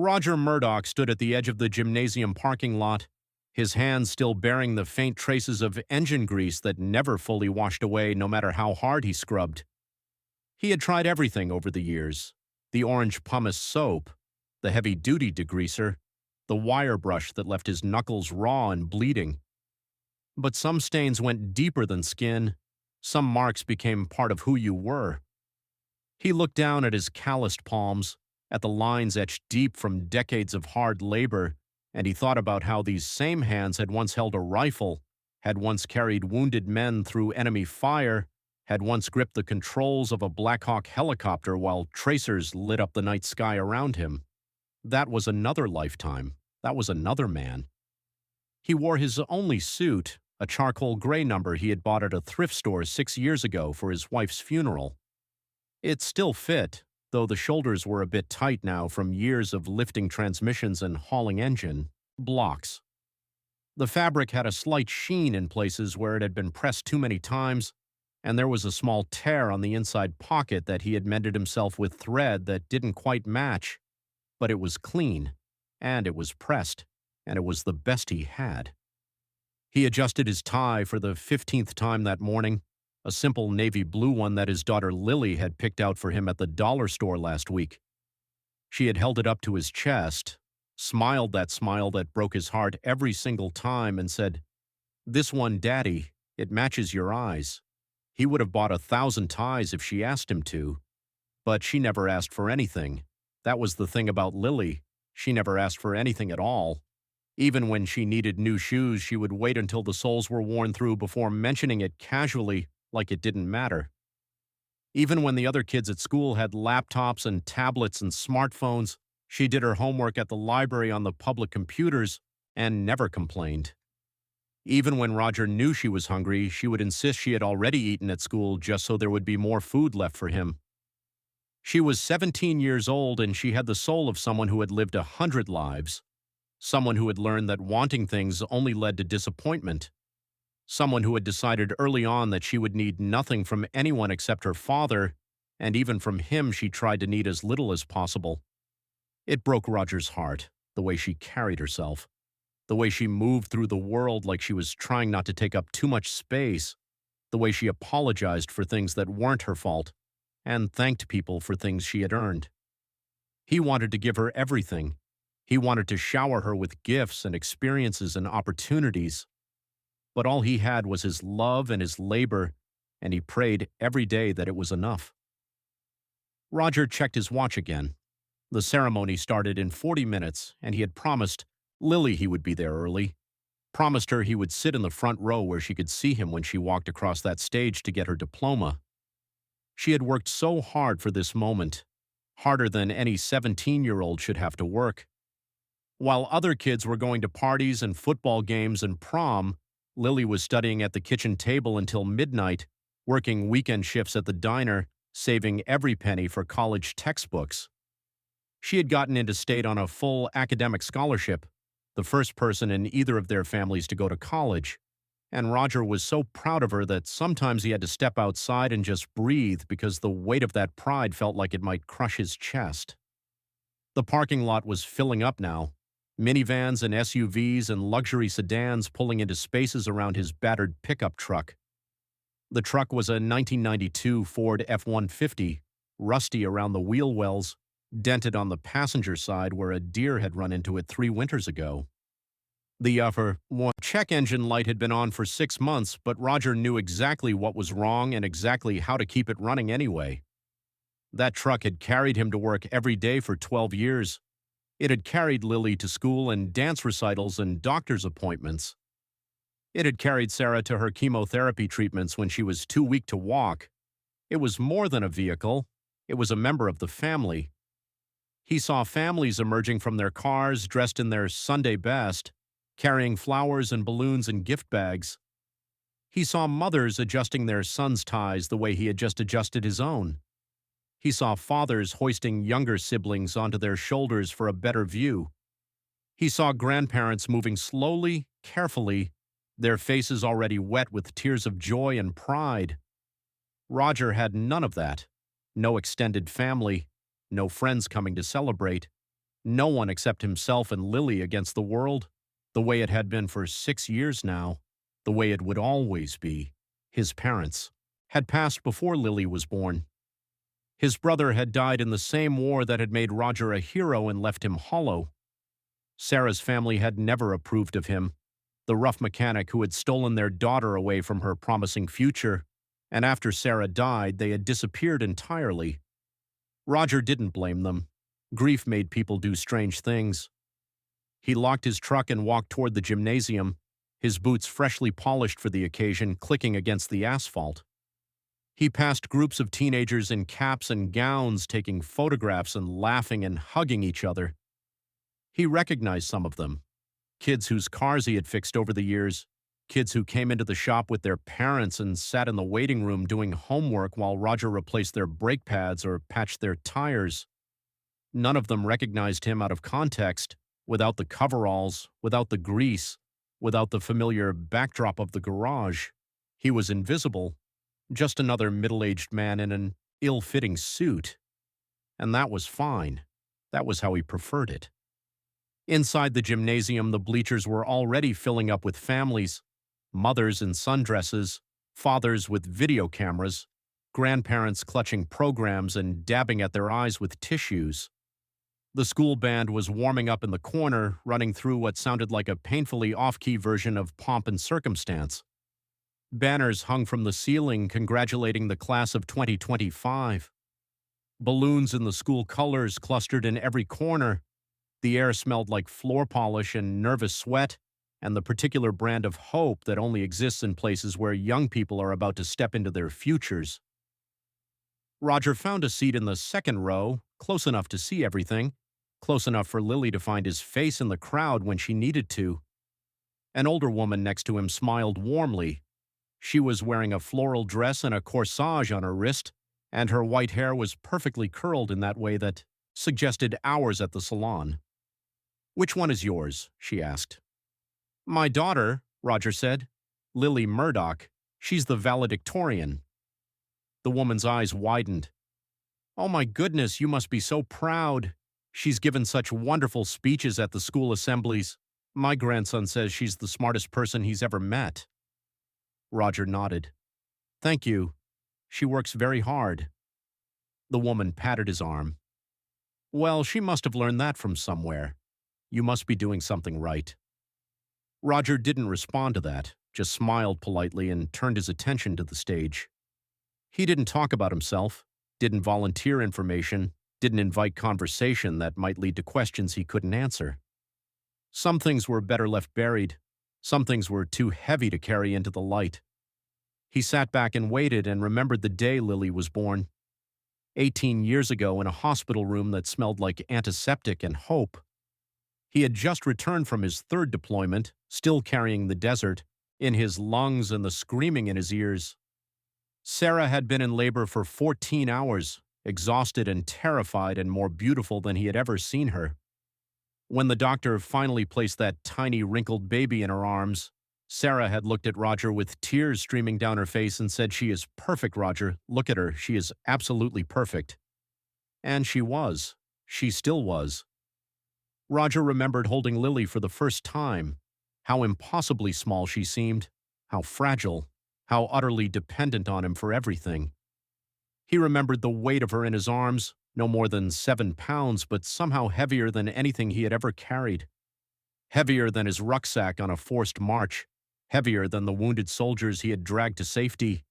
Roger Murdoch stood at the edge of the gymnasium parking lot, his hands still bearing the faint traces of engine grease that never fully washed away no matter how hard he scrubbed. He had tried everything over the years: the orange pumice soap, the heavy-duty degreaser, the wire brush that left his knuckles raw and bleeding. But some stains went deeper than skin. Some marks became part of who you were. He looked down at his calloused palms, at the lines etched deep from decades of hard labor, and he thought about how these same hands had once held a rifle, had once carried wounded men through enemy fire, had once gripped the controls of a Black Hawk helicopter while tracers lit up the night sky around him. That was another lifetime. That was another man. He wore his only suit, a charcoal gray number he had bought at a thrift store 6 years ago for his wife's funeral. It still fit, though the shoulders were a bit tight now from years of lifting transmissions and hauling engine blocks. The fabric had a slight sheen in places where it had been pressed too many times, and there was a small tear on the inside pocket that he had mended himself with thread that didn't quite match, but it was clean, and it was pressed, and it was the best he had. He adjusted his tie for the 15th time that morning, a simple navy blue one that his daughter Lily had picked out for him at the dollar store last week. She had held it up to his chest, smiled that smile that broke his heart every single time, and said, "This one, Daddy, it matches your eyes." He would have bought 1,000 ties if she asked him to, but she never asked for anything. That was the thing about Lily. She never asked for anything at all. Even when she needed new shoes, she would wait until the soles were worn through before mentioning it casually, like it didn't matter. Even when the other kids at school had laptops and tablets and smartphones, she did her homework at the library on the public computers and never complained. Even when Roger knew she was hungry, she would insist she had already eaten at school just so there would be more food left for him. She was 17 years old, and she had the soul of someone who had lived 100 lives, someone who had learned that wanting things only led to disappointment, someone who had decided early on that she would need nothing from anyone except her father, and even from him she tried to need as little as possible. It broke Roger's heart, the way she carried herself, the way she moved through the world like she was trying not to take up too much space, the way she apologized for things that weren't her fault, and thanked people for things she had earned. He wanted to give her everything. He wanted to shower her with gifts and experiences and opportunities. But all he had was his love and his labor, and he prayed every day that it was enough. Roger checked his watch again. The ceremony started in 40 minutes, and he had promised Lily he would be there early, promised her he would sit in the front row where she could see him when she walked across that stage to get her diploma. She had worked so hard for this moment, harder than any 17-year-old should have to work. While other kids were going to parties and football games and prom, Lily was studying at the kitchen table until midnight, working weekend shifts at the diner, saving every penny for college textbooks. She had gotten into state on a full academic scholarship, the first person in either of their families to go to college, and Roger was so proud of her that sometimes he had to step outside and just breathe because the weight of that pride felt like it might crush his chest. The parking lot was filling up now, minivans and SUVs and luxury sedans pulling into spaces around his battered pickup truck. The truck was a 1992 Ford F-150, rusty around the wheel wells, dented on the passenger side where a deer had run into it 3 winters ago. The check engine light had been on for 6 months, but Roger knew exactly what was wrong and exactly how to keep it running anyway. That truck had carried him to work every day for 12 years. It had carried Lily to school and dance recitals and doctor's appointments. It had carried Sarah to her chemotherapy treatments when she was too weak to walk. It was more than a vehicle. It was a member of the family. He saw families emerging from their cars dressed in their Sunday best, carrying flowers and balloons and gift bags. He saw mothers adjusting their sons' ties the way he had just adjusted his own. He saw fathers hoisting younger siblings onto their shoulders for a better view. He saw grandparents moving slowly, carefully, their faces already wet with tears of joy and pride. Roger had none of that. No extended family, no friends coming to celebrate. No one except himself and Lily against the world, the way it had been for 6 years now, the way it would always be. His parents had passed before Lily was born. His brother had died in the same war that had made Roger a hero and left him hollow. Sarah's family had never approved of him, the rough mechanic who had stolen their daughter away from her promising future, and after Sarah died, they had disappeared entirely. Roger didn't blame them. Grief made people do strange things. He locked his truck and walked toward the gymnasium, his boots freshly polished for the occasion, clicking against the asphalt. He passed groups of teenagers in caps and gowns taking photographs and laughing and hugging each other. He recognized some of them. Kids whose cars he had fixed over the years, kids who came into the shop with their parents and sat in the waiting room doing homework while Roger replaced their brake pads or patched their tires. None of them recognized him out of context, without the coveralls, without the grease, without the familiar backdrop of the garage. He was invisible, just another middle-aged man in an ill-fitting suit. And that was fine. That was how he preferred it. Inside the gymnasium, the bleachers were already filling up with families, mothers in sundresses, fathers with video cameras, grandparents clutching programs and dabbing at their eyes with tissues. The school band was warming up in the corner, running through what sounded like a painfully off-key version of Pomp and Circumstance. Banners hung from the ceiling congratulating the class of 2025. Balloons in the school colors clustered in every corner. The air smelled like floor polish and nervous sweat, and the particular brand of hope that only exists in places where young people are about to step into their futures. Roger found a seat in the second row, close enough to see everything, close enough for Lily to find his face in the crowd when she needed to. An older woman next to him smiled warmly. She was wearing a floral dress and a corsage on her wrist, and her white hair was perfectly curled in that way that suggested hours at the salon. "Which one is yours?" she asked. "My daughter," Roger said. "Lily Murdoch. She's the valedictorian." The woman's eyes widened. "Oh my goodness, you must be so proud. She's given such wonderful speeches at the school assemblies. My grandson says she's the smartest person he's ever met." Roger nodded. "Thank you. She works very hard." The woman patted his arm. "Well, she must have learned that from somewhere. You must be doing something right." Roger didn't respond to that, just smiled politely and turned his attention to the stage. He didn't talk about himself, didn't volunteer information, didn't invite conversation that might lead to questions he couldn't answer. Some things were better left buried. Some things were too heavy to carry into the light. He sat back and waited and remembered the day Lily was born. 18 years ago in a hospital room that smelled like antiseptic and hope. He had just returned from his third deployment, still carrying the desert, in his lungs and the screaming in his ears. Sarah had been in labor for 14 hours, exhausted and terrified and more beautiful than he had ever seen her. When the doctor finally placed that tiny wrinkled baby in her arms, Sarah had looked at Roger with tears streaming down her face and said, "She is perfect, Roger. Look at her. She is absolutely perfect." And she was. She still was. Roger remembered holding Lily for the first time, how impossibly small she seemed, how fragile, how utterly dependent on him for everything. He remembered the weight of her in his arms, no more than 7 pounds, but somehow heavier than anything he had ever carried. Heavier than his rucksack on a forced march, heavier than the wounded soldiers he had dragged to safety,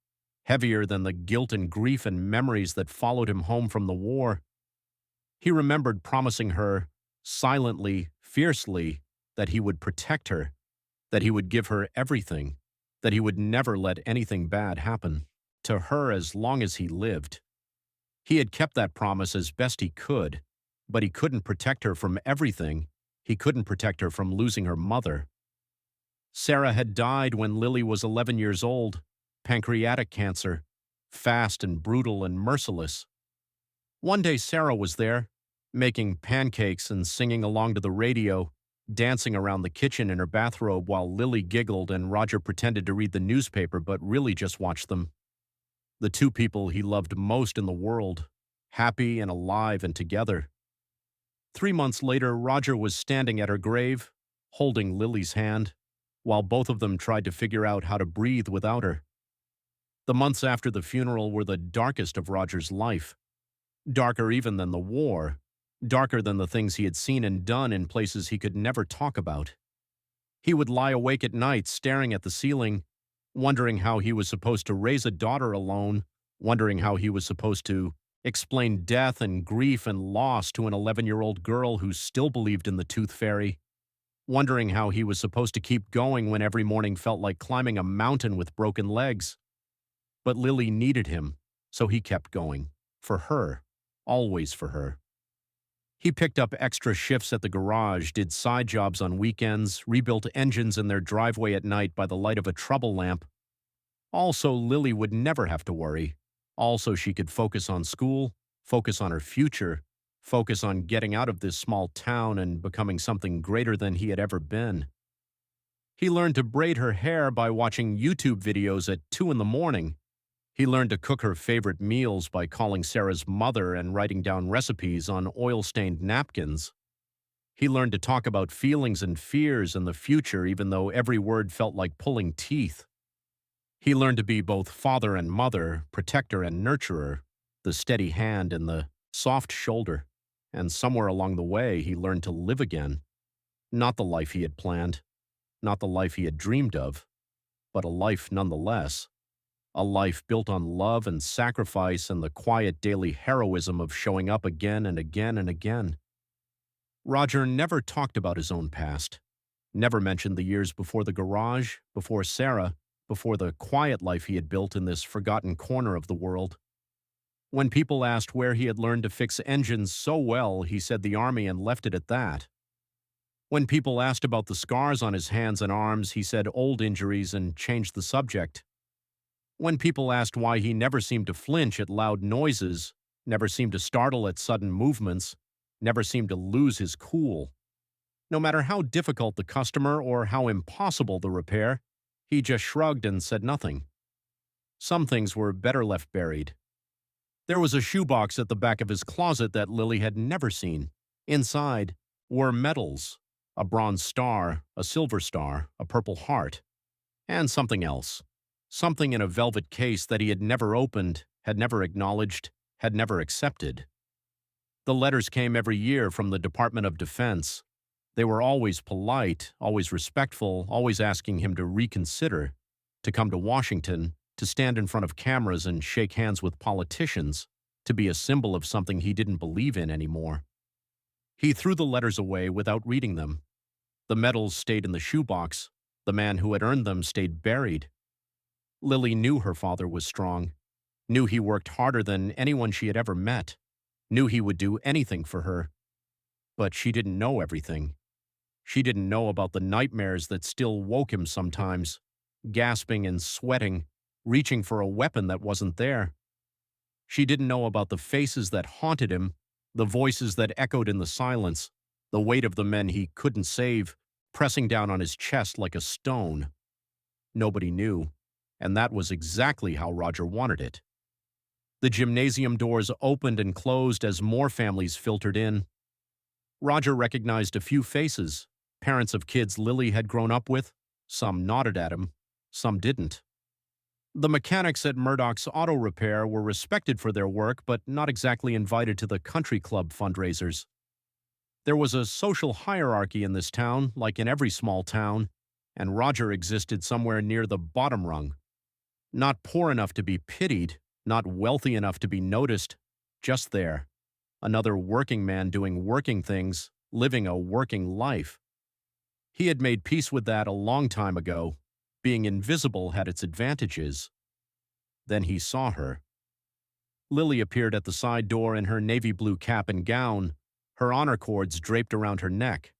heavier than the guilt and grief and memories that followed him home from the war. He remembered promising her, silently, fiercely, that he would protect her, that he would give her everything, that he would never let anything bad happen to her as long as he lived. He had kept that promise as best he could, but he couldn't protect her from everything. He couldn't protect her from losing her mother. Sarah had died when Lily was 11 years old, pancreatic cancer, fast and brutal and merciless. One day Sarah was there, making pancakes and singing along to the radio, dancing around the kitchen in her bathrobe while Lily giggled and Roger pretended to read the newspaper but really just watched them. The two people he loved most in the world, happy and alive and together. 3 months later, Roger was standing at her grave, holding Lily's hand, while both of them tried to figure out how to breathe without her. The months after the funeral were the darkest of Roger's life, darker even than the war, darker than the things he had seen and done in places he could never talk about. He would lie awake at night staring at the ceiling, wondering how he was supposed to raise a daughter alone, wondering how he was supposed to explain death and grief and loss to an 11-year-old girl who still believed in the tooth fairy, wondering how he was supposed to keep going when every morning felt like climbing a mountain with broken legs. But Lily needed him, so he kept going. For her. Always for her. He picked up extra shifts at the garage, did side jobs on weekends, rebuilt engines in their driveway at night by the light of a trouble lamp. Also, Lily would never have to worry. Also, she could focus on school, focus on her future, focus on getting out of this small town and becoming something greater than he had ever been. He learned to braid her hair by watching YouTube videos at 2 in the morning. He learned to cook her favorite meals by calling Sarah's mother and writing down recipes on oil-stained napkins. He learned to talk about feelings and fears and the future even though every word felt like pulling teeth. He learned to be both father and mother, protector and nurturer, the steady hand and the soft shoulder. And somewhere along the way, he learned to live again. Not the life he had planned, not the life he had dreamed of, but a life nonetheless. A life built on love and sacrifice and the quiet daily heroism of showing up again and again and again. Roger never talked about his own past, never mentioned the years before the garage, before Sarah, before the quiet life he had built in this forgotten corner of the world. When people asked where he had learned to fix engines so well, he said the army and left it at that. When people asked about the scars on his hands and arms, he said old injuries and changed the subject. When people asked why he never seemed to flinch at loud noises, never seemed to startle at sudden movements, never seemed to lose his cool. No matter how difficult the customer or how impossible the repair, he just shrugged and said nothing. Some things were better left buried. There was a shoebox at the back of his closet that Lily had never seen. Inside were medals, a bronze star, a silver star, a purple heart, and something else. Something in a velvet case that he had never opened, had never acknowledged, had never accepted. The letters came every year from the Department of Defense. They were always polite, always respectful, always asking him to reconsider, to come to Washington, to stand in front of cameras and shake hands with politicians, to be a symbol of something he didn't believe in anymore. He threw the letters away without reading them. The medals stayed in the shoebox. The man who had earned them stayed buried. Lily knew her father was strong, knew he worked harder than anyone she had ever met, knew he would do anything for her. But she didn't know everything. She didn't know about the nightmares that still woke him sometimes, gasping and sweating, reaching for a weapon that wasn't there. She didn't know about the faces that haunted him, the voices that echoed in the silence, the weight of the men he couldn't save, pressing down on his chest like a stone. Nobody knew. And that was exactly how Roger wanted it. The gymnasium doors opened and closed as more families filtered in. Roger recognized a few faces, parents of kids Lily had grown up with. Some nodded at him, some didn't. The mechanics at Murdoch's auto repair were respected for their work, but not exactly invited to the country club fundraisers. There was a social hierarchy in this town, like in every small town, and Roger existed somewhere near the bottom rung. Not poor enough to be pitied, not wealthy enough to be noticed, just there. Another working man doing working things, living a working life. He had made peace with that a long time ago. Being invisible had its advantages. Then he saw her. Lily appeared at the side door in her navy blue cap and gown, her honor cords draped around her neck.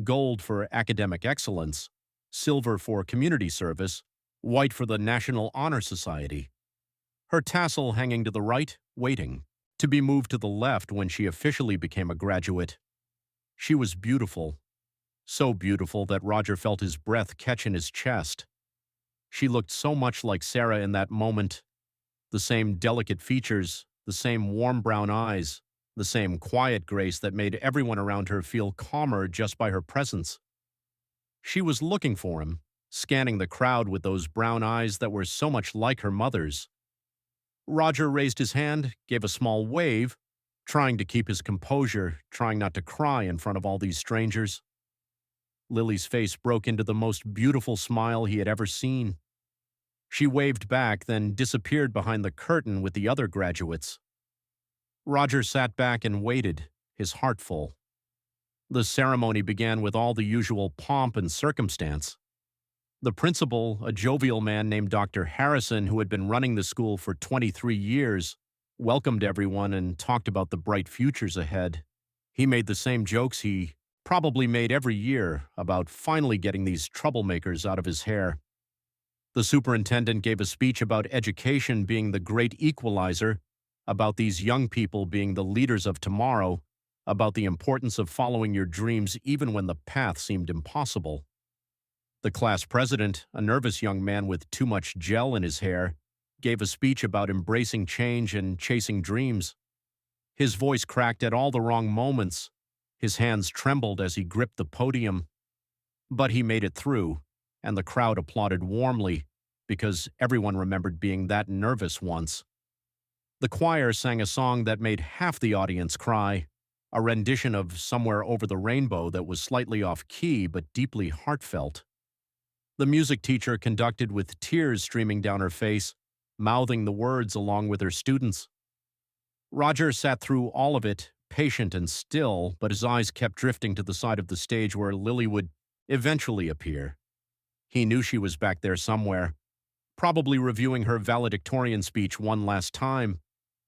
Gold for academic excellence, silver for community service, white for the National Honor Society. Her tassel hanging to the right, waiting, to be moved to the left when she officially became a graduate. She was beautiful, so beautiful that Roger felt his breath catch in his chest. She looked so much like Sarah in that moment, the same delicate features, the same warm brown eyes, the same quiet grace that made everyone around her feel calmer just by her presence. She was looking for him, scanning the crowd with those brown eyes that were so much like her mother's. Roger raised his hand, gave a small wave, trying to keep his composure, trying not to cry in front of all these strangers. Lily's face broke into the most beautiful smile he had ever seen. She waved back, then disappeared behind the curtain with the other graduates. Roger sat back and waited, his heart full. The ceremony began with all the usual pomp and circumstance. The principal, a jovial man named Dr. Harrison, who had been running the school for 23 years, welcomed everyone and talked about the bright futures ahead. He made the same jokes he probably made every year about finally getting these troublemakers out of his hair. The superintendent gave a speech about education being the great equalizer, about these young people being the leaders of tomorrow, about the importance of following your dreams even when the path seemed impossible. The class president, a nervous young man with too much gel in his hair, gave a speech about embracing change and chasing dreams. His voice cracked at all the wrong moments. His hands trembled as he gripped the podium. But he made it through, and the crowd applauded warmly because everyone remembered being that nervous once. The choir sang a song that made half the audience cry, a rendition of Somewhere Over the Rainbow that was slightly off-key but deeply heartfelt. The music teacher conducted with tears streaming down her face, mouthing the words along with her students. Roger sat through all of it, patient and still, but his eyes kept drifting to the side of the stage where Lily would eventually appear. He knew she was back there somewhere, probably reviewing her valedictorian speech one last time,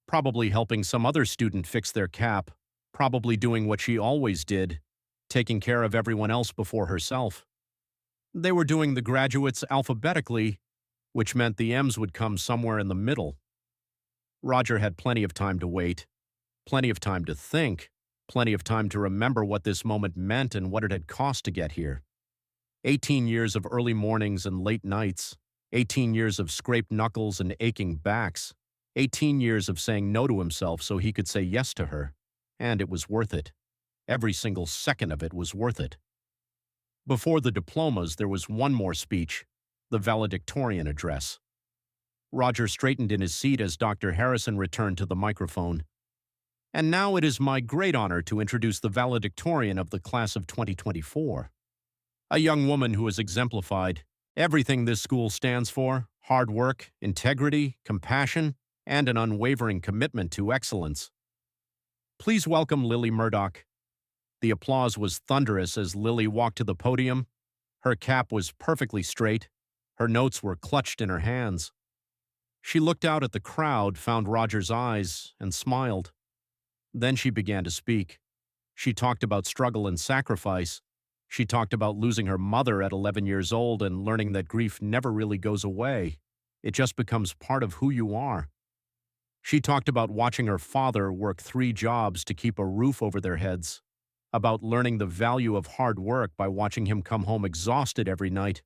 probably helping some other student fix their cap, probably doing what she always did, taking care of everyone else before herself. They were doing the graduates alphabetically, which meant the M's would come somewhere in the middle. Roger had plenty of time to wait, plenty of time to think, plenty of time to remember what this moment meant and what it had cost to get here. 18 years of early mornings and late nights, 18 years of scraped knuckles and aching backs, 18 years of saying no to himself so he could say yes to her, and it was worth it. Every single second of it was worth it. Before the diplomas, there was one more speech, the valedictorian address. Roger straightened in his seat as Dr. Harrison returned to the microphone. And now it is my great honor to introduce the valedictorian of the class of 2024. A young woman who has exemplified everything this school stands for: hard work, integrity, compassion, and an unwavering commitment to excellence. Please welcome Lily Murdoch. The applause was thunderous as Lily walked to the podium. Her cap was perfectly straight. Her notes were clutched in her hands. She looked out at the crowd, found Roger's eyes, and smiled. Then she began to speak. She talked about struggle and sacrifice. She talked about losing her mother at 11 years old and learning that grief never really goes away. It just becomes part of who you are. She talked about watching her father work 3 jobs to keep a roof over their heads, about learning the value of hard work by watching him come home exhausted every night,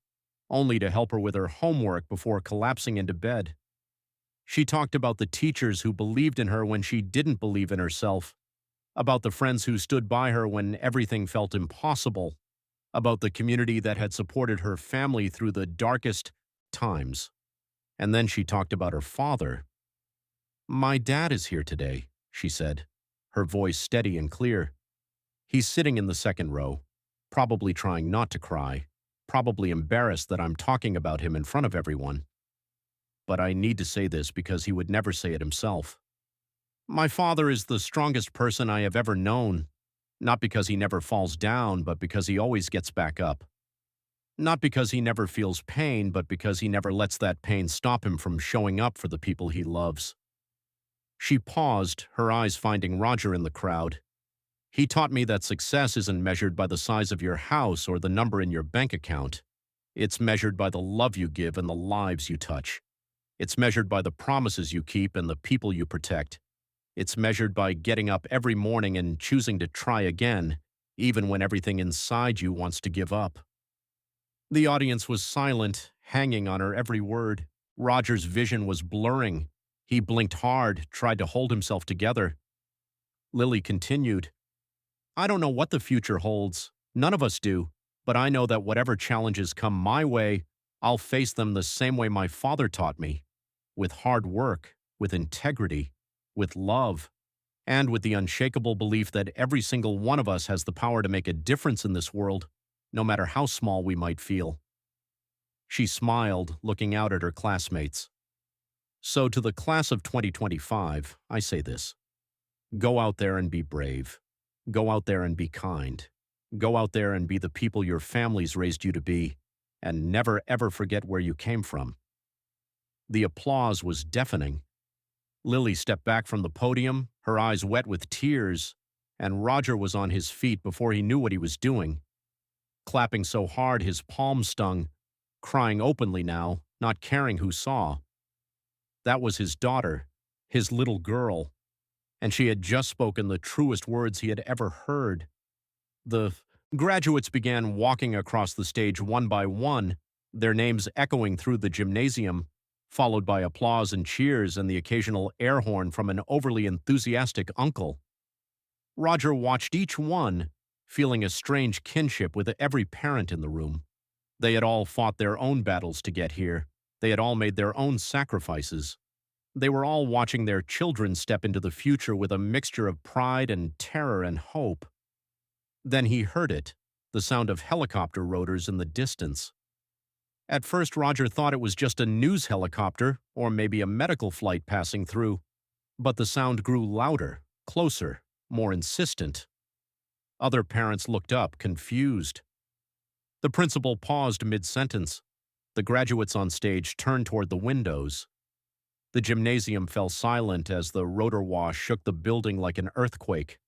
only to help her with her homework before collapsing into bed. She talked about the teachers who believed in her when she didn't believe in herself, about the friends who stood by her when everything felt impossible, about the community that had supported her family through the darkest times. And then she talked about her father. "My dad is here today," she said, her voice steady and clear. "He's sitting in the second row, probably trying not to cry, probably embarrassed that I'm talking about him in front of everyone. But I need to say this because he would never say it himself. My father is the strongest person I have ever known, not because he never falls down, but because he always gets back up. Not because he never feels pain, but because he never lets that pain stop him from showing up for the people he loves." She paused, her eyes finding Roger in the crowd. "He taught me that success isn't measured by the size of your house or the number in your bank account. It's measured by the love you give and the lives you touch. It's measured by the promises you keep and the people you protect. It's measured by getting up every morning and choosing to try again, even when everything inside you wants to give up." The audience was silent, hanging on her every word. Roger's vision was blurring. He blinked hard, tried to hold himself together. Lily continued, I don't know what the future holds. None of us do. But I know that whatever challenges come my way, I'll face them the same way my father taught me. With hard work, with integrity, with love, and with the unshakable belief that every single one of us has the power to make a difference in this world, no matter how small we might feel. She smiled, looking out at her classmates. So to the class of 2025, I say this. Go out there and be brave. Go out there and be kind. Go out there and be the people your families raised you to be, and never ever forget where you came from. The applause was deafening. Lily stepped back from the podium, her eyes wet with tears, and Roger was on his feet before he knew what he was doing. Clapping so hard his palms stung, crying openly now, not caring who saw. That was his daughter, his little girl, and she had just spoken the truest words he had ever heard. The graduates began walking across the stage one by one, their names echoing through the gymnasium, followed by applause and cheers and the occasional air horn from an overly enthusiastic uncle. Roger watched each one, feeling a strange kinship with every parent in the room. They had all fought their own battles to get here. They had all made their own sacrifices. They were all watching their children step into the future with a mixture of pride and terror and hope. Then he heard it, the sound of helicopter rotors in the distance. At first, Roger thought it was just a news helicopter or maybe a medical flight passing through, but the sound grew louder, closer, more insistent. Other parents looked up, confused. The principal paused mid-sentence. The graduates on stage turned toward the windows. The gymnasium fell silent as the rotor wash shook the building like an earthquake.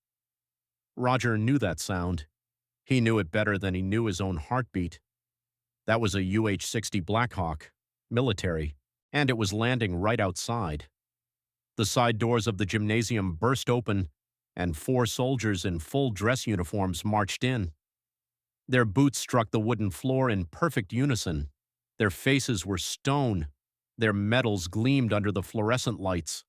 Roger knew that sound. He knew it better than he knew his own heartbeat. That was a UH-60 Blackhawk, military, and it was landing right outside. The side doors of the gymnasium burst open, and 4 soldiers in full dress uniforms marched in. Their boots struck the wooden floor in perfect unison. Their faces were stone. Their medals gleamed under the fluorescent lights.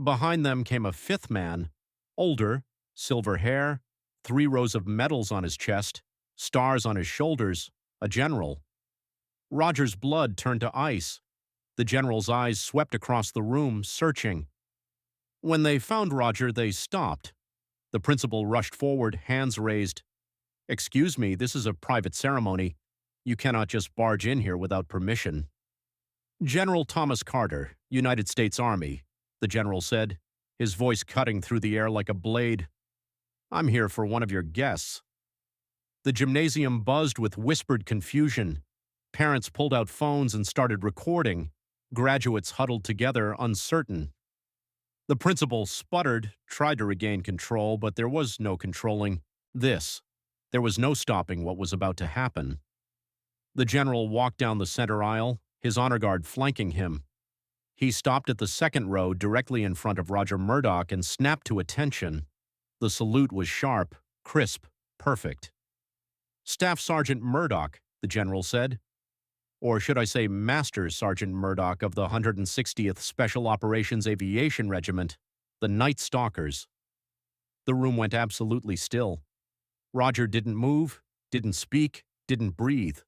Behind them came a 5th man, older, silver hair, 3 rows of medals on his chest, stars on his shoulders, a general. Roger's blood turned to ice. The general's eyes swept across the room, searching. When they found Roger, they stopped. The principal rushed forward, hands raised. Excuse me, this is a private ceremony. You cannot just barge in here without permission. General Thomas Carter, United States Army, the general said, his voice cutting through the air like a blade. I'm here for one of your guests. The gymnasium buzzed with whispered confusion. Parents pulled out phones and started recording. Graduates huddled together, uncertain. The principal sputtered, tried to regain control, but there was no controlling this. There was no stopping what was about to happen. The general walked down the center aisle, his honor guard flanking him. He stopped at the second row directly in front of Roger Murdoch and snapped to attention. The salute was sharp, crisp, perfect. Staff Sergeant Murdoch, the general said. Or should I say Master Sergeant Murdoch of the 160th Special Operations Aviation Regiment, the Night Stalkers. The room went absolutely still. Roger didn't move, didn't speak, didn't breathe.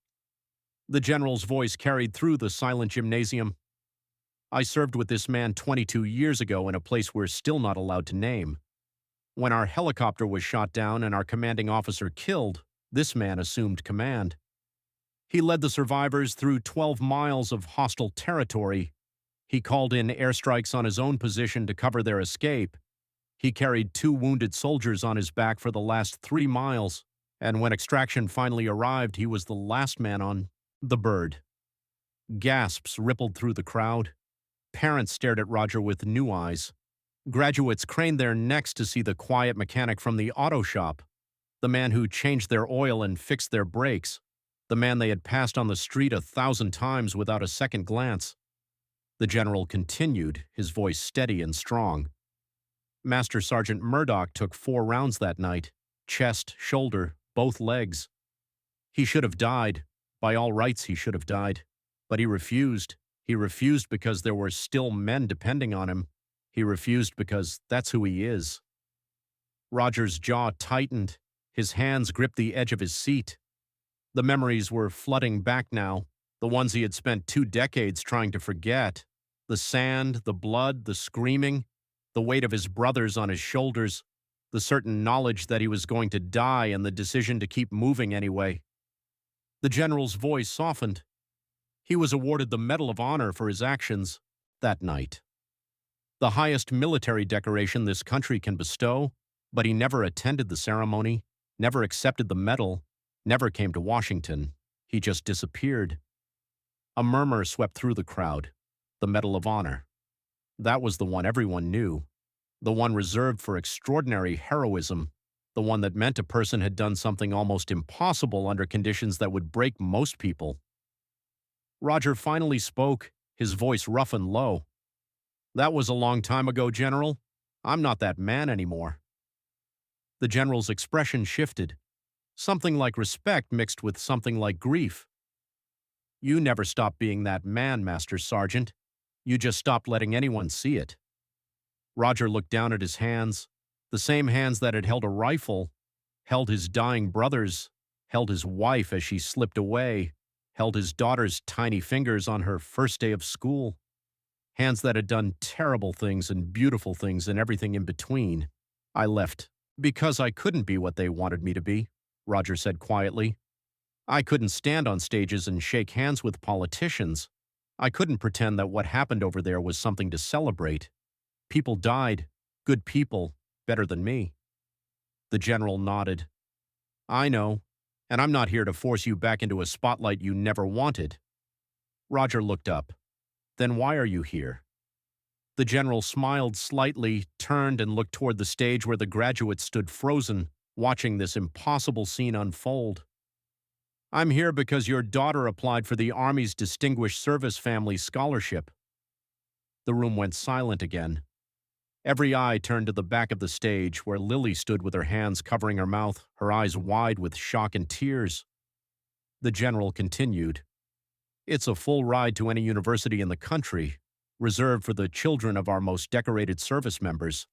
The general's voice carried through the silent gymnasium. I served with this man 22 years ago in a place we're still not allowed to name. When our helicopter was shot down and our commanding officer killed, this man assumed command. He led the survivors through 12 miles of hostile territory. He called in airstrikes on his own position to cover their escape. He carried 2 wounded soldiers on his back for the last 3 miles, and when extraction finally arrived, he was the last man on the bird. Gasps rippled through the crowd. Parents stared at Roger with new eyes. Graduates craned their necks to see the quiet mechanic from the auto shop, the man who changed their oil and fixed their brakes, the man they had passed on the street 1,000 times without a second glance. The general continued, his voice steady and strong. Master Sergeant Murdoch took 4 rounds that night, chest, shoulder, both legs. He should have died. By all rights, he should have died. But he refused. He refused because there were still men depending on him. He refused because that's who he is. Roger's jaw tightened. His hands gripped the edge of his seat. The memories were flooding back now, the ones he had spent 2 decades trying to forget. The sand, the blood, the screaming, the weight of his brothers on his shoulders, the certain knowledge that he was going to die and the decision to keep moving anyway. The general's voice softened. He was awarded the Medal of Honor for his actions that night. The highest military decoration this country can bestow, but he never attended the ceremony, never accepted the medal, never came to Washington. He just disappeared. A murmur swept through the crowd. The Medal of Honor. That was the one everyone knew. The one reserved for extraordinary heroism. The one that meant a person had done something almost impossible under conditions that would break most people. Roger finally spoke, his voice rough and low. "That was a long time ago, General. I'm not that man anymore." The general's expression shifted. Something like respect mixed with something like grief. "You never stopped being that man, Master Sergeant. You just stopped letting anyone see it." Roger looked down at his hands, the same hands that had held a rifle, held his dying brothers, held his wife as she slipped away, held his daughter's tiny fingers on her first day of school. Hands that had done terrible things and beautiful things and everything in between. "I left because I couldn't be what they wanted me to be," Roger said quietly. "I couldn't stand on stages and shake hands with politicians. I couldn't pretend that what happened over there was something to celebrate. People died, good people, better than me." The general nodded. "I know, and I'm not here to force you back into a spotlight you never wanted." Roger looked up. "Then why are you here?" The general smiled slightly, turned and looked toward the stage where the graduates stood frozen, watching this impossible scene unfold. "I'm here because your daughter applied for the Army's Distinguished Service Family Scholarship." The room went silent again. Every eye turned to the back of the stage, where Lily stood with her hands covering her mouth, her eyes wide with shock and tears. The general continued. "It's a full ride to any university in the country, reserved for the children of our most decorated service members.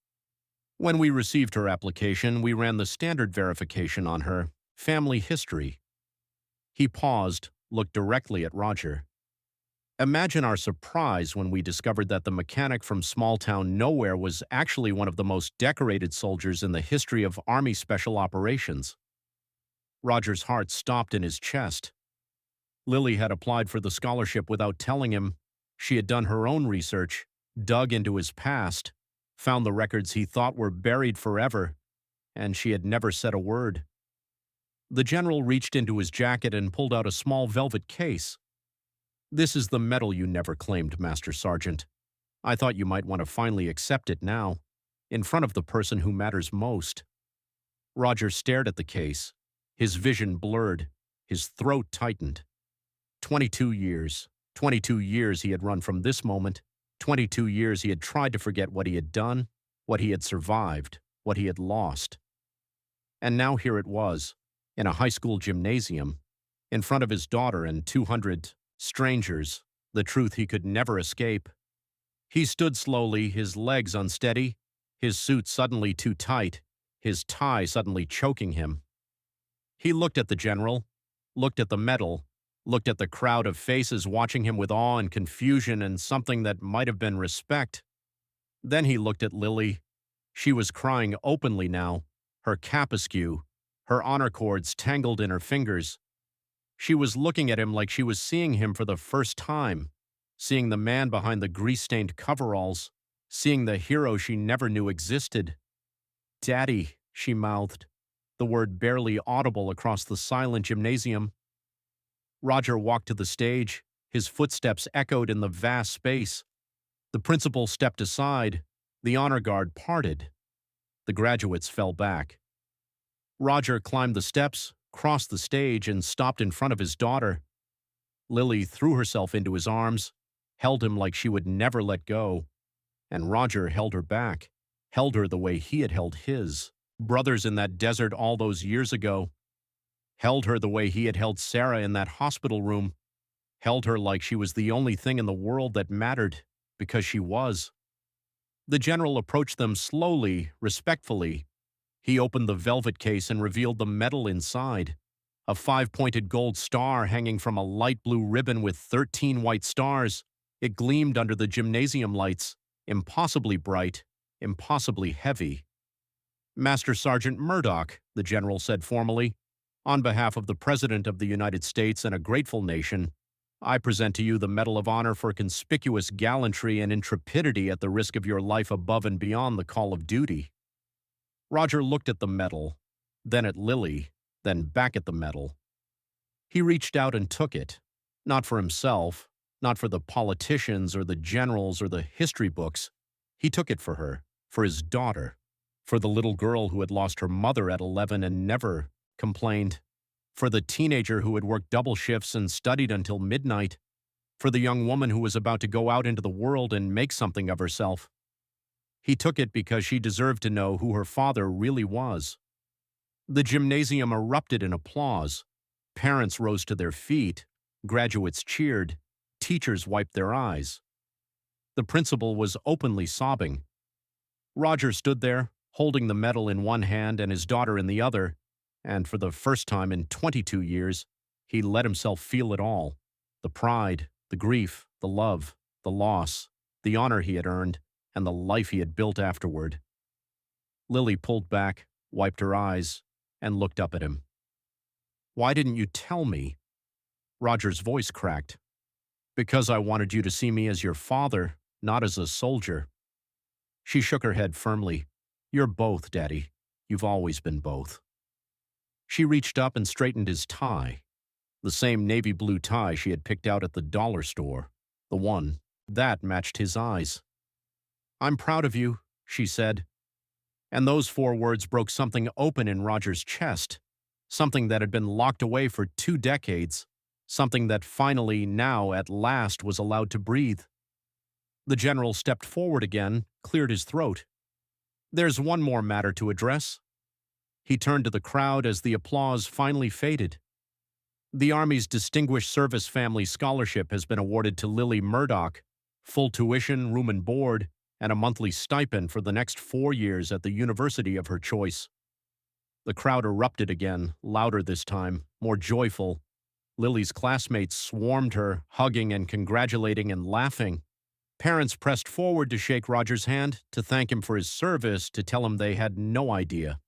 When we received her application, we ran the standard verification on her, family history." He paused, looked directly at Roger. "Imagine our surprise when we discovered that the mechanic from small-town nowhere was actually one of the most decorated soldiers in the history of Army Special Operations." Roger's heart stopped in his chest. Lily had applied for the scholarship without telling him. She had done her own research, dug into his past, found the records he thought were buried forever, and she had never said a word. The general reached into his jacket and pulled out a small velvet case. "This is the medal you never claimed, Master Sergeant. I thought you might want to finally accept it now, in front of the person who matters most." Roger stared at the case, his vision blurred, his throat tightened. 22 years. 22 years he had run from this moment. 22 years he had tried to forget what he had done, what he had survived, what he had lost. And now here it was, in a high school gymnasium, in front of his daughter and 200 strangers, the truth he could never escape. He stood slowly, his legs unsteady, his suit suddenly too tight, his tie suddenly choking him. He looked at the general, looked at the medal, looked at the crowd of faces watching him with awe and confusion and something that might have been respect. Then he looked at Lily. She was crying openly now, her cap askew, her honor cords tangled in her fingers. She was looking at him like she was seeing him for the first time, seeing the man behind the grease-stained coveralls, seeing the hero she never knew existed. "Daddy," she mouthed, the word barely audible across the silent gymnasium. Roger walked to the stage. His footsteps echoed in the vast space. The principal stepped aside. The honor guard parted. The graduates fell back. Roger climbed the steps, crossed the stage, and stopped in front of his daughter. Lily threw herself into his arms, held him like she would never let go, and Roger held her back, held her the way he had held his brothers in that desert all those years ago, held her the way he had held Sarah in that hospital room, held her like she was the only thing in the world that mattered, because she was. The general approached them slowly, respectfully. He opened the velvet case and revealed the medal inside. A 5-pointed gold star hanging from a light blue ribbon with 13 white stars. It gleamed under the gymnasium lights, impossibly bright, impossibly heavy. Master Sergeant Murdoch, the general said formally, on behalf of the President of the United States and a grateful nation, I present to you the Medal of Honor for conspicuous gallantry and intrepidity at the risk of your life above and beyond the call of duty. Roger looked at the medal, then at Lily, then back at the medal. He reached out and took it, not for himself, not for the politicians or the generals or the history books. He took it for her, for his daughter, for the little girl who had lost her mother at 11 and never complained, for the teenager who had worked double shifts and studied until midnight, for the young woman who was about to go out into the world and make something of herself. He took it because she deserved to know who her father really was. The gymnasium erupted in applause. Parents rose to their feet. Graduates cheered. Teachers wiped their eyes. The principal was openly sobbing. Roger stood there, holding the medal in one hand and his daughter in the other, and for the first time in 22 years, he let himself feel it all. The pride, the grief, the love, the loss, the honor he had earned, and the life he had built afterward. Lily pulled back, wiped her eyes, and looked up at him. Why didn't you tell me? Roger's voice cracked. Because I wanted you to see me as your father, not as a soldier. She shook her head firmly. You're both, Daddy. You've always been both. She reached up and straightened his tie. The same navy blue tie she had picked out at the dollar store. The one that matched his eyes. I'm proud of you, she said. And those 4 words broke something open in Roger's chest, something that had been locked away for 2 decades, something that finally, now, at last, was allowed to breathe. The general stepped forward again, cleared his throat. There's one more matter to address. He turned to the crowd as the applause finally faded. The Army's Distinguished Service Family Scholarship has been awarded to Lily Murdoch, full tuition, room and board, and a monthly stipend for the next 4 years at the university of her choice. The crowd erupted again, louder this time, more joyful. Lily's classmates swarmed her, hugging and congratulating and laughing. Parents pressed forward to shake Roger's hand, to thank him for his service, to tell him they had no idea.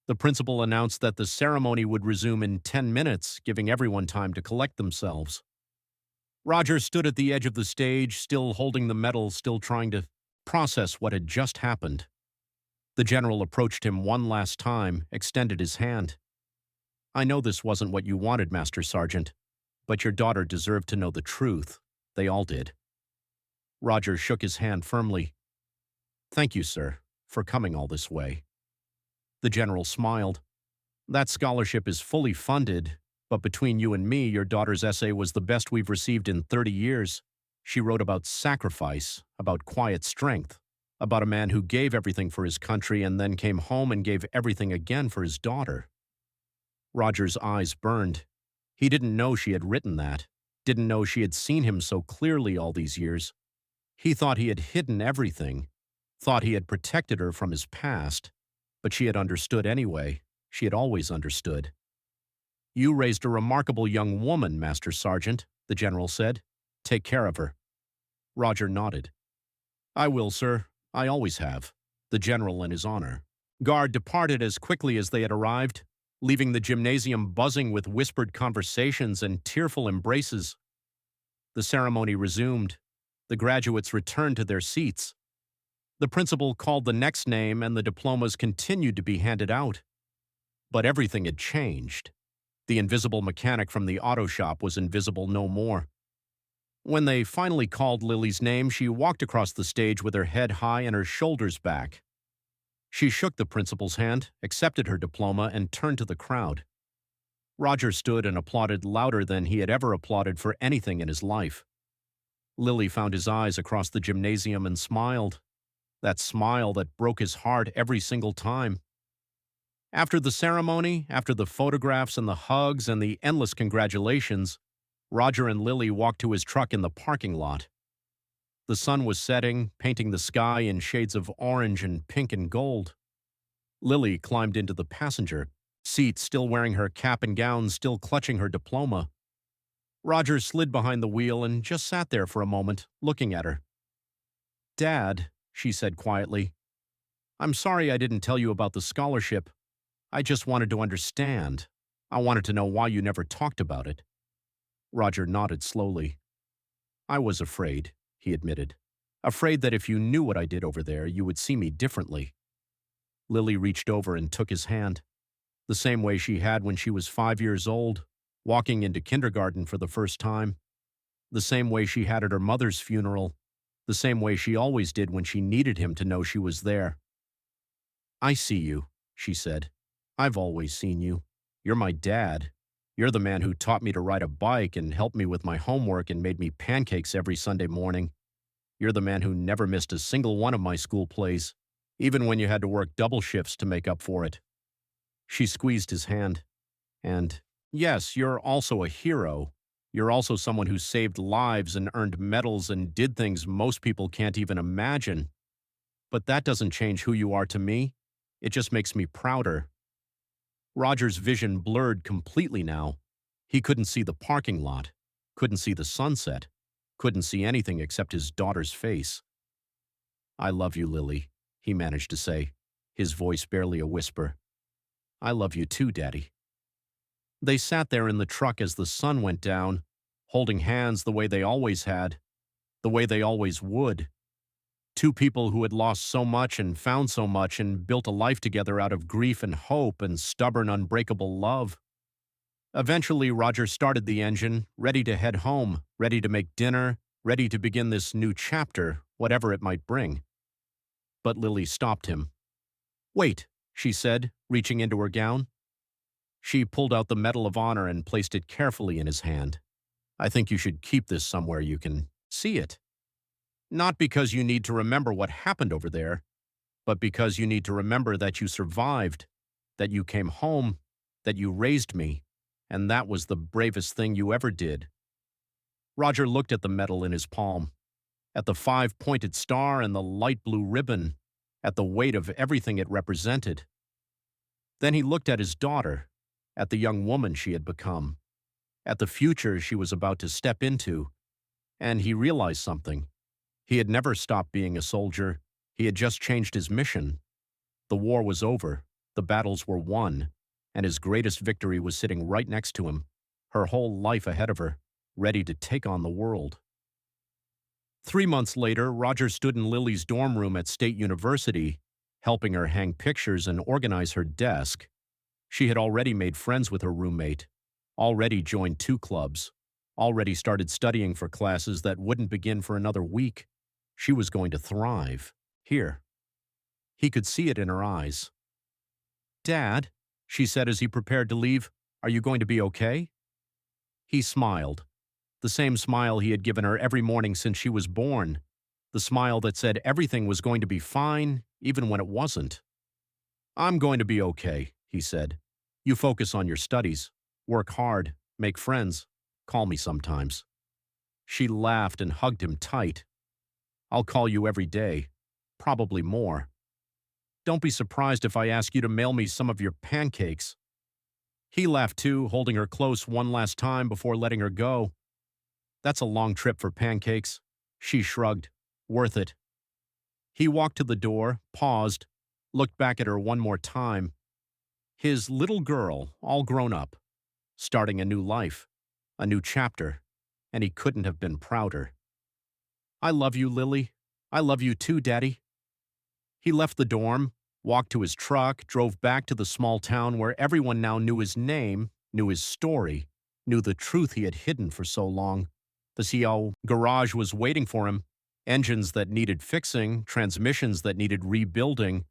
The principal announced that the ceremony would resume in 10 minutes, giving everyone time to collect themselves. Roger stood at the edge of the stage, still holding the medal, still trying to process what had just happened. The general approached him one last time, extended his hand. I know this wasn't what you wanted, Master Sergeant, but your daughter deserved to know the truth. They all did. Roger shook his hand firmly. Thank you, sir, for coming all this way. The general smiled. That scholarship is fully funded, but between you and me, your daughter's essay was the best we've received in 30 years. She wrote about sacrifice, about quiet strength, about a man who gave everything for his country and then came home and gave everything again for his daughter. Roger's eyes burned. He didn't know she had written that, didn't know she had seen him so clearly all these years. He thought he had hidden everything, thought he had protected her from his past, but she had understood anyway. She had always understood. You raised a remarkable young woman, Master Sergeant, the general said. Take care of her. Roger nodded. I will, sir. I always have. The general in his honor. Guard departed as quickly as they had arrived, leaving the gymnasium buzzing with whispered conversations and tearful embraces. The ceremony resumed. The graduates returned to their seats. The principal called the next name and the diplomas continued to be handed out. But everything had changed. The invisible mechanic from the auto shop was invisible no more. When they finally called Lily's name, she walked across the stage with her head high and her shoulders back. She shook the principal's hand, accepted her diploma, and turned to the crowd. Roger stood and applauded louder than he had ever applauded for anything in his life. Lily found his eyes across the gymnasium and smiled. That smile that broke his heart every single time. After the ceremony, after the photographs and the hugs and the endless congratulations, Roger and Lily walked to his truck in the parking lot. The sun was setting, painting the sky in shades of orange and pink and gold. Lily climbed into the passenger seat, still wearing her cap and gown, still clutching her diploma. Roger slid behind the wheel and just sat there for a moment, looking at her. "Dad," she said quietly, "I'm sorry I didn't tell you about the scholarship. I just wanted to understand. I wanted to know why you never talked about it." Roger nodded slowly. "I was afraid," he admitted. "Afraid that if you knew what I did over there, you would see me differently." Lily reached over and took his hand, the same way she had when she was 5 years old, walking into kindergarten for the first time, the same way she had at her mother's funeral, the same way she always did when she needed him to know she was there. "I see you," she said. "I've always seen you. You're my dad. You're the man who taught me to ride a bike and helped me with my homework and made me pancakes every Sunday morning. You're the man who never missed a single one of my school plays, even when you had to work double shifts to make up for it." She squeezed his hand. "And yes, you're also a hero. You're also someone who saved lives and earned medals and did things most people can't even imagine. But that doesn't change who you are to me. It just makes me prouder." Roger's vision blurred completely now. He couldn't see the parking lot, couldn't see the sunset, couldn't see anything except his daughter's face. "I love you, Lily," he managed to say, his voice barely a whisper. "I love you too, Daddy." They sat there in the truck as the sun went down, holding hands the way they always had, the way they always would. Two people who had lost so much and found so much and built a life together out of grief and hope and stubborn, unbreakable love. Eventually, Roger started the engine, ready to head home, ready to make dinner, ready to begin this new chapter, whatever it might bring. But Lily stopped him. "Wait," she said, reaching into her gown. She pulled out the Medal of Honor and placed it carefully in his hand. "I think you should keep this somewhere you can see it. Not because you need to remember what happened over there, but because you need to remember that you survived, that you came home, that you raised me, and that was the bravest thing you ever did." Roger looked at the medal in his palm, at the 5-pointed star and the light blue ribbon, at the weight of everything it represented. Then he looked at his daughter, at the young woman she had become, at the future she was about to step into, and he realized something. He had never stopped being a soldier. He had just changed his mission. The war was over, the battles were won, and his greatest victory was sitting right next to him, her whole life ahead of her, ready to take on the world. 3 months later, Roger stood in Lily's dorm room at State University, helping her hang pictures and organize her desk. She had already made friends with her roommate, already joined 2 clubs, already started studying for classes that wouldn't begin for another week. She was going to thrive, here. He could see it in her eyes. "Dad," she said as he prepared to leave, "are you going to be okay?" He smiled, the same smile he had given her every morning since she was born, the smile that said everything was going to be fine, even when it wasn't. "I'm going to be okay," he said. "You focus on your studies, work hard, make friends, call me sometimes." She laughed and hugged him tight. "I'll call you every day, probably more. Don't be surprised if I ask you to mail me some of your pancakes." He laughed too, holding her close one last time before letting her go. "That's a long trip for pancakes." She shrugged. "Worth it." He walked to the door, paused, looked back at her one more time. His little girl, all grown up, starting a new life, a new chapter, and he couldn't have been prouder. "I love you, Lily. I love you too, Daddy." He left the dorm, walked to his truck, drove back to the small town where everyone now knew his name, knew his story, knew the truth he had hidden for so long. The CO garage was waiting for him, engines that needed fixing, transmissions that needed rebuilding,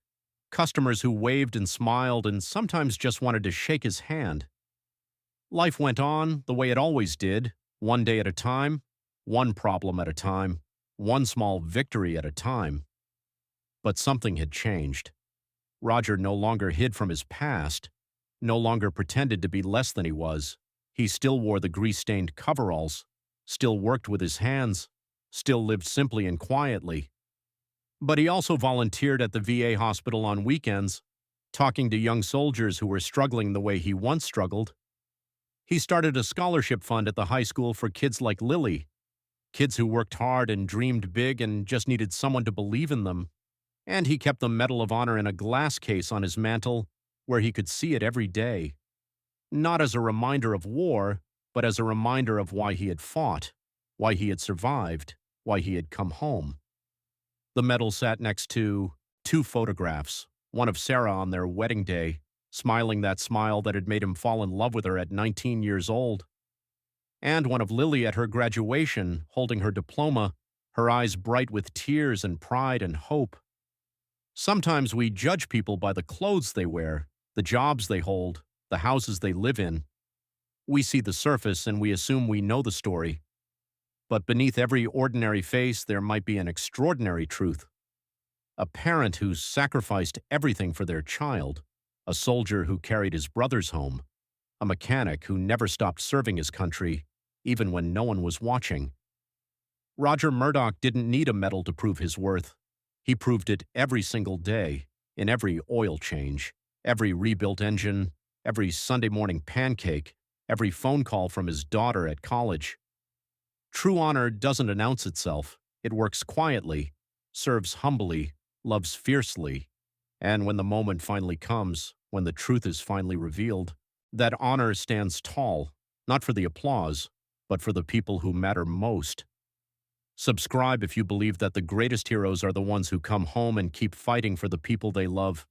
customers who waved and smiled and sometimes just wanted to shake his hand. Life went on the way it always did, one day at a time, one problem at a time, one small victory at a time. But something had changed. Roger no longer hid from his past, no longer pretended to be less than he was. He still wore the grease-stained coveralls, still worked with his hands, still lived simply and quietly. But he also volunteered at the VA hospital on weekends, talking to young soldiers who were struggling the way he once struggled. He started a scholarship fund at the high school for kids like Lily, kids who worked hard and dreamed big and just needed someone to believe in them. And he kept the Medal of Honor in a glass case on his mantel where he could see it every day, not as a reminder of war, but as a reminder of why he had fought, why he had survived, why he had come home. The medal sat next to two photographs, one of Sarah on their wedding day, smiling that smile that had made him fall in love with her at 19 years old, and one of Lily at her graduation, holding her diploma, her eyes bright with tears and pride and hope. Sometimes we judge people by the clothes they wear, the jobs they hold, the houses they live in. We see the surface and we assume we know the story. But beneath every ordinary face, there might be an extraordinary truth. A parent who sacrificed everything for their child, a soldier who carried his brothers home, a mechanic who never stopped serving his country, even when no one was watching. Roger Murdoch didn't need a medal to prove his worth. He proved it every single day, in every oil change, every rebuilt engine, every Sunday morning pancake, every phone call from his daughter at college. True honor doesn't announce itself. It works quietly, serves humbly, loves fiercely. And when the moment finally comes, when the truth is finally revealed, that honor stands tall, not for the applause, but for the people who matter most. Subscribe if you believe that the greatest heroes are the ones who come home and keep fighting for the people they love.